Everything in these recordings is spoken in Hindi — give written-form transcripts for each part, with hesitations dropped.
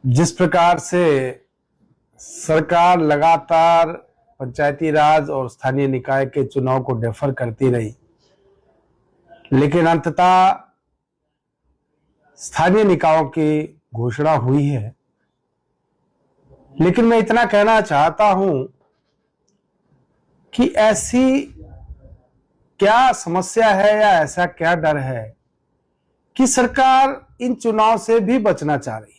जिस प्रकार से सरकार लगातार पंचायती राज और स्थानीय निकाय के चुनाव को डेफर करती रही, लेकिन अंततः स्थानीय निकायों की घोषणा हुई है। लेकिन मैं इतना कहना चाहता हूं कि ऐसी क्या समस्या है या ऐसा क्या डर है कि सरकार इन चुनाव से भी बचना चाह रही है।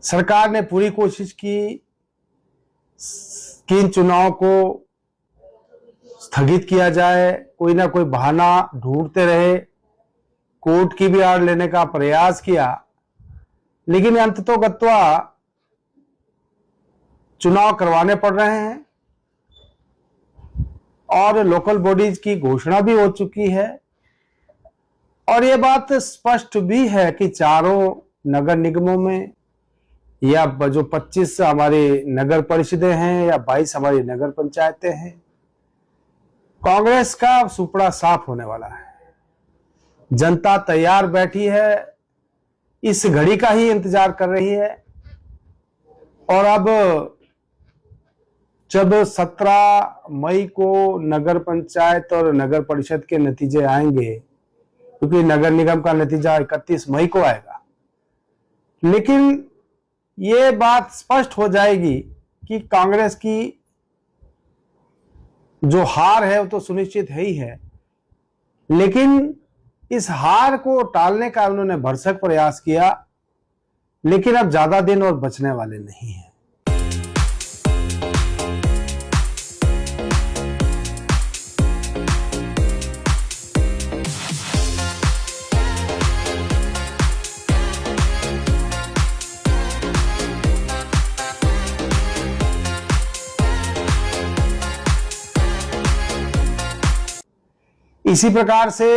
सरकार ने पूरी कोशिश की कि इन चुनाव को स्थगित किया जाए, कोई ना कोई बहाना ढूंढते रहे, कोर्ट की भी आड़ लेने का प्रयास किया, लेकिन अंततोगत्वा चुनाव करवाने पड़ रहे हैं और लोकल बॉडीज की घोषणा भी हो चुकी है। और यह बात स्पष्ट भी है कि चारों नगर निगमों में या जो 25 हमारी नगर परिषदें हैं या 22 हमारी नगर पंचायतें हैं, कांग्रेस का सुपड़ा साफ होने वाला है। जनता तैयार बैठी है, इस घड़ी का ही इंतजार कर रही है। और अब जब 17 मई को नगर पंचायत और नगर परिषद के नतीजे आएंगे, क्योंकि नगर निगम का नतीजा 31 मई को आएगा, लेकिन ये बात स्पष्ट हो जाएगी कि कांग्रेस की जो हार है वो तो सुनिश्चित है ही है, लेकिन इस हार को टालने का उन्होंने भरसक प्रयास किया, लेकिन अब ज्यादा दिन और बचने वाले नहीं हैं। इसी प्रकार से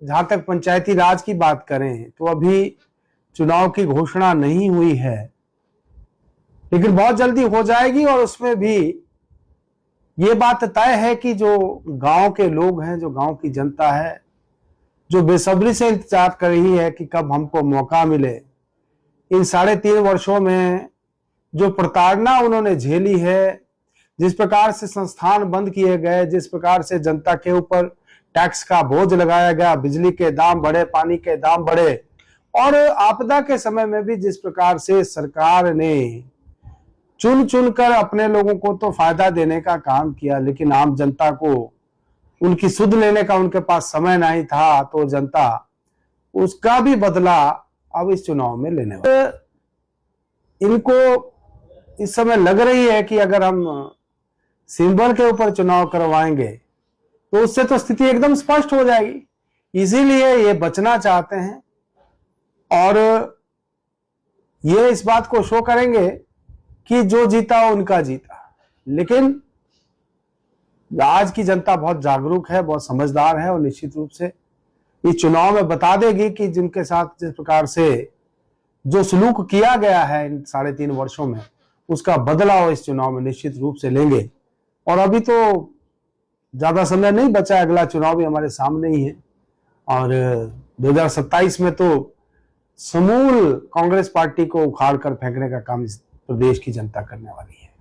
जहां तक पंचायती राज की बात करें तो अभी चुनाव की घोषणा नहीं हुई है, लेकिन बहुत जल्दी हो जाएगी। और उसमें भी ये बात तय है कि जो गांव के लोग हैं, जो गांव की जनता है, जो बेसब्री से इंतजार कर रही है कि कब हमको मौका मिले, इन 3.5 वर्षों में जो प्रताड़ना उन्होंने झेली है, जिस प्रकार से संस्थान बंद किए गए, जिस प्रकार से जनता के ऊपर टैक्स का बोझ लगाया गया, बिजली के दाम बढ़े, पानी के दाम बढ़े, और आपदा के समय में भी जिस प्रकार से सरकार ने चुन चुन कर अपने लोगों को तो फायदा देने का काम किया, लेकिन आम जनता को उनकी सुध लेने का उनके पास समय नहीं था, तो जनता उसका भी बदला अब इस चुनाव में लेने वाले। इनको इस समय लग रही है कि अगर हम सिंबल के ऊपर चुनाव करवाएंगे तो उससे तो स्थिति एकदम स्पष्ट हो जाएगी। इसीलिए ये बचना चाहते हैं और ये इस बात को शो करेंगे कि जो जीता उनका जीता। लेकिन आज की जनता बहुत जागरूक है, बहुत समझदार है और निश्चित रूप से इस चुनाव में बता देगी कि जिनके साथ जिस प्रकार से जो सलूक किया गया है इन 3.5 वर्षों में, उसका बदला वो इस चुनाव में निश्चित रूप से लेंगे। और अभी तो ज्यादा समय नहीं बचा, अगला चुनाव भी हमारे सामने ही है और 2027 में तो समूल कांग्रेस पार्टी को उखाड़ कर फेंकने का काम इस प्रदेश की जनता करने वाली है।